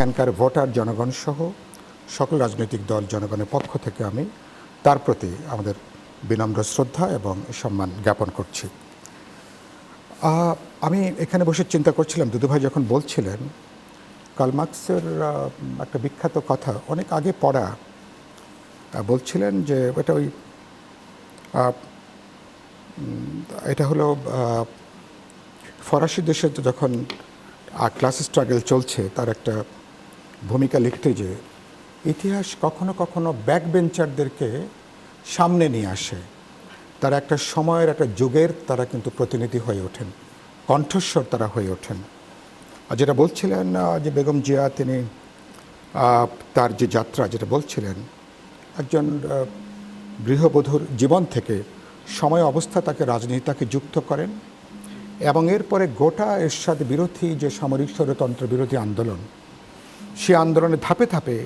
এখানকার ভোটার জনগণ সহ সকল রাজনৈতিক দল জনগণের পক্ষ থেকে আমি তার প্রতি আমাদের বিনম্র শ্রদ্ধা এবং সম্মান জ্ঞাপন করছি। আমি এখানে বসে চিন্তা করছিলাম, দুদুভাই যখন বলছিলেন কার্ল মার্কসের একটা বিখ্যাত কথা অনেক আগে পড়া, বলছিলেন যে এটা হলো ফরাসি দেশে যখন ক্লাস স্ট্রাগল চলছে তার একটা ভূমিকা লিখতে, যে ইতিহাস কখনো কখনো ব্যাক বেঞ্চারদেরকে সামনে নিয়ে আসে, তারা একটা সময়ের একটা যুগের তারা কিন্তু প্রতিনিধি হয়ে ওঠেন, কণ্ঠস্বর তারা হয়ে ওঠেন। আর যেটা বলছিলেন যে বেগম জিয়া, তিনি তার যে যাত্রা যেটা বলছিলেন, একজন গৃহবধূর জীবন থেকে সময় অবস্থা তাকে রাজনীতিকে যুক্ত করেন এবং এরপরে গোটা এরশাদ বিরোধী যে সামরিক স্বৈরতন্ত্র বিরোধী আন্দোলন, সে আন্দোলনে ধাপে ধাপে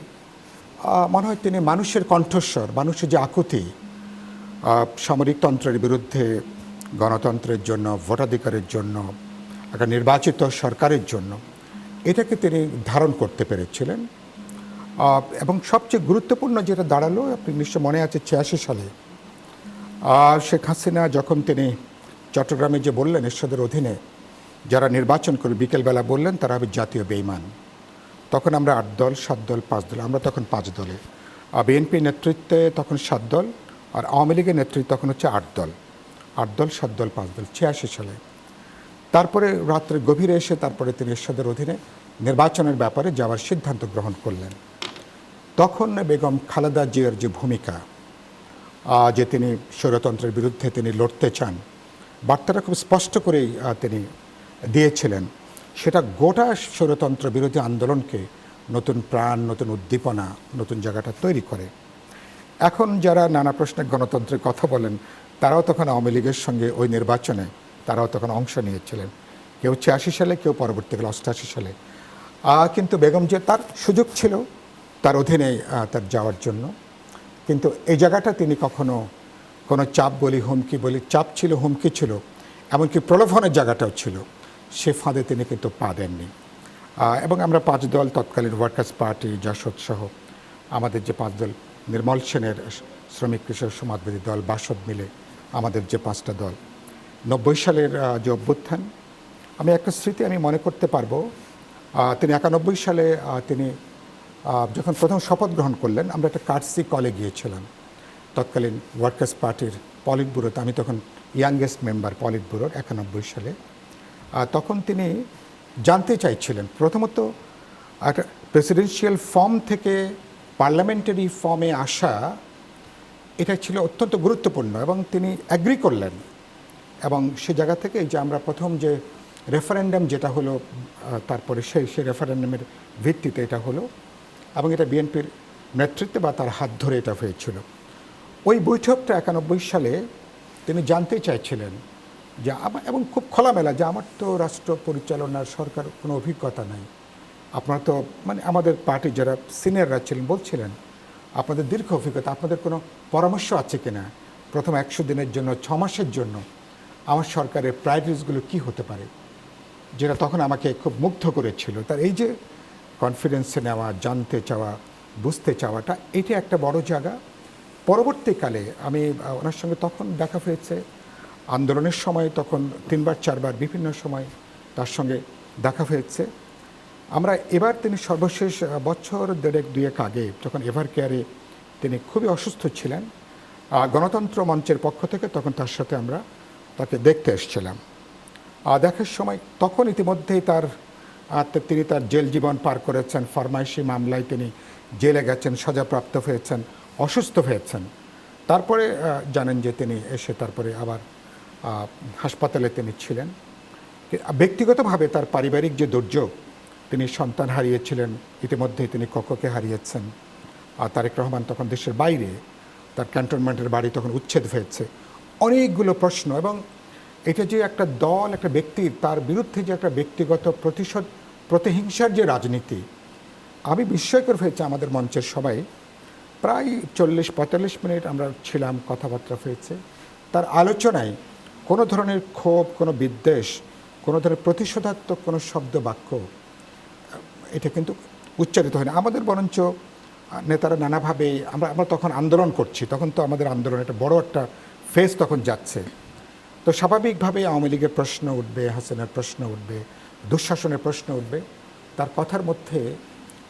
মনে হয় তিনি মানুষের কণ্ঠস্বর, মানুষের যে আকুতি সামরিকতন্ত্রের বিরুদ্ধে, গণতন্ত্রের জন্য, ভোটাধিকারের জন্য, একটা নির্বাচিত সরকারের জন্য, এটাকে তিনি ধারণ করতে পেরেছিলেন। এবং সবচেয়ে গুরুত্বপূর্ণ যেটা দাঁড়ালো, আপনি নিশ্চয় মনে আছে 86 সালে শেখ হাসিনা যখন তিনি চট্টগ্রামে যে বললেন এরশাদের অধীনে যারা নির্বাচন করে বিকেলবেলা বললেন তারা হবে জাতীয় বেঈমান, তখন আমরা 8 দল 7 দল 5 দল, আমরা তখন 5 দলে, বিএনপি নেতৃত্বে তখন 7 দল, আর আওয়ামী লীগের নেতৃত্বে তখন হচ্ছে 8 দল 7 দল 5 দল 86 সালে। তারপরে রাত্রে গভীরে এসে তারপরে তিনি এরশাদের অধীনে নির্বাচনের ব্যাপারে যাওয়ার সিদ্ধান্ত গ্রহণ করলেন। তখন বেগম খালেদা জিয়ার যে ভূমিকা, যে তিনি স্বৈরতন্ত্রের বিরুদ্ধে তিনি লড়তে চান, বার্তাটা খুব স্পষ্ট করেই তিনি দিয়েছিলেন, সেটা গোটা স্বৈরতন্ত্র বিরোধী আন্দোলনকে নতুন প্রাণ, নতুন উদ্দীপনা, নতুন জায়গাটা তৈরি করে। এখন যারা নানা প্রশ্নে গণতন্ত্রের কথা বলেন, তারাও তখন আওয়ামী লীগের সঙ্গে ওই নির্বাচনে তারাও তখন অংশ নিয়েছিলেন, কেউ 86 সালে, কেউ পরবর্তীকালে 88 সালে। কিন্তু বেগম জিয়া, তার সুযোগ ছিল তার অধীনে তার যাওয়ার জন্য, কিন্তু এই জায়গাটা তিনি কখনো কোনো চাপ বলি, হুমকি বলি, চাপ ছিল, হুমকি ছিল, এমনকি প্রলোভনের জায়গাটাও ছিল, সে ফাঁদে তিনি কিন্তু পা দেননি। এবং আমরা 5 দল, তৎকালীন ওয়ার্কার্স পার্টি, জাসদ সহ আমাদের যে 5 দল, নির্মল সেনের শ্রমিক কৃষক সমাজবাদী দল, বাসদ মিলে আমাদের যে 5টা দল, 90 সালের যে অভ্যুত্থান, আমি একটা স্মৃতি আমি মনে করতে পারবো। তিনি 91 সালে তিনি যখন প্রথম শপথ গ্রহণ করলেন, আমরা একটা কার্সি কলে গিয়েছিলাম তৎকালীন ওয়ার্কার্স পার্টির পলিট ব্যুরোতে, আমি তখন ইয়াংগেস্ট মেম্বার পলিট ব্যুরোর 91 সালে। তখন তিনি জানতে চাইছিলেন, প্রথমত একটা প্রেসিডেন্সিয়াল ফর্ম থেকে পার্লামেন্টারি ফর্মে আসা, এটা ছিল অত্যন্ত গুরুত্বপূর্ণ, এবং তিনি অ্যাগ্রি করলেন। এবং সে জায়গা থেকে যে আমরা প্রথম যে রেফারেন্ডাম যেটা হলো, তারপরে সেই রেফারেন্ডামের ভিত্তিতে এটা হলো, এবং এটা বিএনপির নেতৃত্বে বা তার হাত ধরে এটা হয়েছিল। ওই বৈঠকটা 91 সালে তিনি জানতে চাইছিলেন যে এবং খুব খোলামেলা, যে আমার তো রাষ্ট্র পরিচালনার সরকার কোনো অভিজ্ঞতা নাই, আপনারা তো মানে আমাদের পার্টির যারা সিনিয়ররা ছিলেন বলছিলেন আপনাদের দীর্ঘ অভিজ্ঞতা, আপনাদের কোনো পরামর্শ আছে কিনা, প্রথম 100 দিনের জন্য, 6 মাসের জন্য আমার সরকারের প্রায়োরিটিসগুলো কী হতে পারে, যেটা তখন আমাকে খুব মুগ্ধ করেছিল। তার এই যে কনফিডেন্সে নেওয়া, জানতে চাওয়া, বুঝতে চাওয়াটা, এটা একটা বড় জায়গা। পরবর্তীকালে আমি ওনার সঙ্গে তখন দেখা হয়েছে আন্দোলনের সময়, তখন 3বার 4বার বিভিন্ন সময় তার সঙ্গে দেখা হয়েছে। আমরা এবার তিনি সর্বশেষ বছর 1.5-2 আগে যখন এভার কেয়ারে তিনি খুবই অসুস্থ ছিলেন, গণতন্ত্র মঞ্চের পক্ষ থেকে তখন তার সাথে আমরা তাকে দেখতে এসেছিলাম। দেখার সময় তখন ইতিমধ্যেই তিনি তার জেল জীবন পার করেছেন, ফরমাইশি মামলায় তিনি জেলে গেছেন, সাজাপ্রাপ্ত হয়েছেন, অসুস্থ হয়েছেন। তারপরে জানেন যে তিনি এসে তারপরে আবার হাসপাতালে তিনি ছিলেন। ব্যক্তিগতভাবে তার পারিবারিক যে দুর্যোগ, তিনি সন্তান হারিয়েছিলেন, ইতিমধ্যেই তিনি কককে হারিয়েছেন। তারেক রহমান তখন দেশের বাইরে, তার ক্যান্টনমেন্টের বাড়ি তখন উচ্ছেদ হয়েছে, অনেকগুলো প্রশ্ন। এবং এটা যে একটা দল, একটা ব্যক্তির, তার বিরুদ্ধে যে একটা ব্যক্তিগত প্রতিশোধ, প্রতিহিংসার যে রাজনীতি, আমি বিস্ময়কর হয়েছে। আমাদের মঞ্চের সবাই প্রায় 40-45 মিনিট আমরা ছিলাম, কথাবার্তা হয়েছে। তার আলোচনায় কোনো ধরনের ক্ষোভ, কোনো বিদ্বেষ, কোনো ধরনের প্রতিশোধাত্মক কোনো শব্দ বাক্য, এটা কিন্তু উচ্চারিত হয়নি। আমাদের বরঞ্চ নেতারা নানাভাবে আমরা তখন আন্দোলন করছি, তখন তো আমাদের আন্দোলন একটা বড় একটা ফেজ তখন যাচ্ছে। তো স্বাভাবিকভাবে আওয়ামী লীগের প্রশ্ন উঠবে, হাসিনার প্রশ্ন উঠবে, দুঃশাসনের প্রশ্ন উঠবে। তার কথার মধ্যে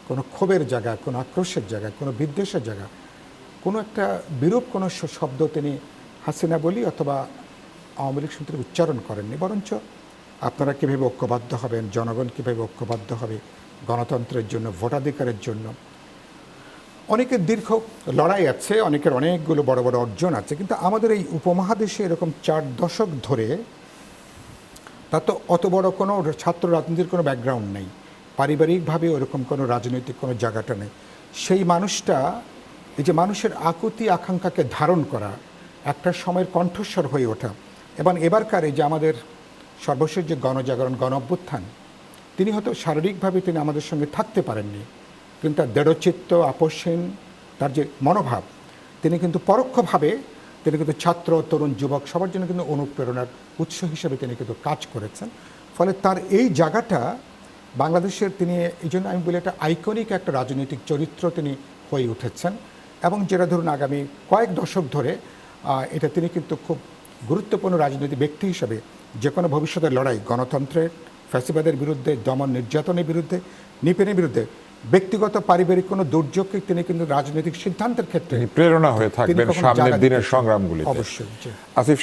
কোনো ক্ষোভের জায়গা, কোনো আক্রোশের জায়গা, কোনো বিদ্বেষের জায়গা, কোনো একটা বিরূপ কোনো শব্দ তিনি হাসিনা বলি অথবা আওয়ামী লীগ সমিতির উচ্চারণ করেননি। বরঞ্চ আপনারা কীভাবে ঐক্যবদ্ধ হবেন, জনগণ কীভাবে ঐক্যবদ্ধ হবে গণতন্ত্রের জন্য, ভোটাধিকারের জন্য। অনেকের দীর্ঘ লড়াই আছে, অনেকের অনেকগুলো বড় বড় অর্জন আছে, কিন্তু আমাদের এই উপমহাদেশে এরকম 4 দশক ধরে তার তো অত বড় কোনো ছাত্র রাজনীতির কোনো ব্যাকগ্রাউন্ড নেই, পারিবারিকভাবে ওরকম কোনো রাজনৈতিক কোনো জায়গাটা নেই। সেই মানুষটা, এই যে মানুষের আকুতি আকাঙ্ক্ষাকে ধারণ করা, একটা সময়ের কণ্ঠস্বর হয়ে ওঠা, এবং এবারকার এই যে আমাদের সর্বশেষ যে গণজাগরণ, গণ অভ্যুত্থান, তিনি হয়তো শারীরিকভাবে তিনি আমাদের সঙ্গে থাকতে পারেননি, কিন্তু তার দৃঢ়চিত্ত, আপোষহীন তার যে মনোভাব, তিনি কিন্তু পরোক্ষভাবে তিনি কিন্তু ছাত্র, তরুণ, যুবক সবার জন্য কিন্তু অনুপ্রেরণার উৎস হিসেবে তিনি কিন্তু কাজ করেছেন। ফলে তার এই জায়গাটা বাংলাদেশের, তিনি এই জন্য আমি বলি একটা আইকনিক একটা রাজনৈতিক চরিত্র তিনি হয়ে উঠেছেন। এবং যেটা ধরুন আগামী কয়েক দশক ধরে এটা তিনি কিন্তু খুব গুরুত্বপূর্ণ রাজনৈতিক ব্যক্তি হিসেবে যে কোনো ভবিষ্যতের লড়াই, গণতন্ত্রের, ফ্যাসিবাদের বিরুদ্ধে, দমন নির্যাতনের বিরুদ্ধে, নিপীড়নের বিরুদ্ধে, ব্যক্তিগত পারিবারিক কোনো দুর্যোগকে তিনি কিন্তু রাজনৈতিক সিদ্ধান্তের ক্ষেত্রে প্রেরণা হয়ে থাকবেন সামনের দিনের সংগ্রামগুলিতে। অবশ্যই। আসিফ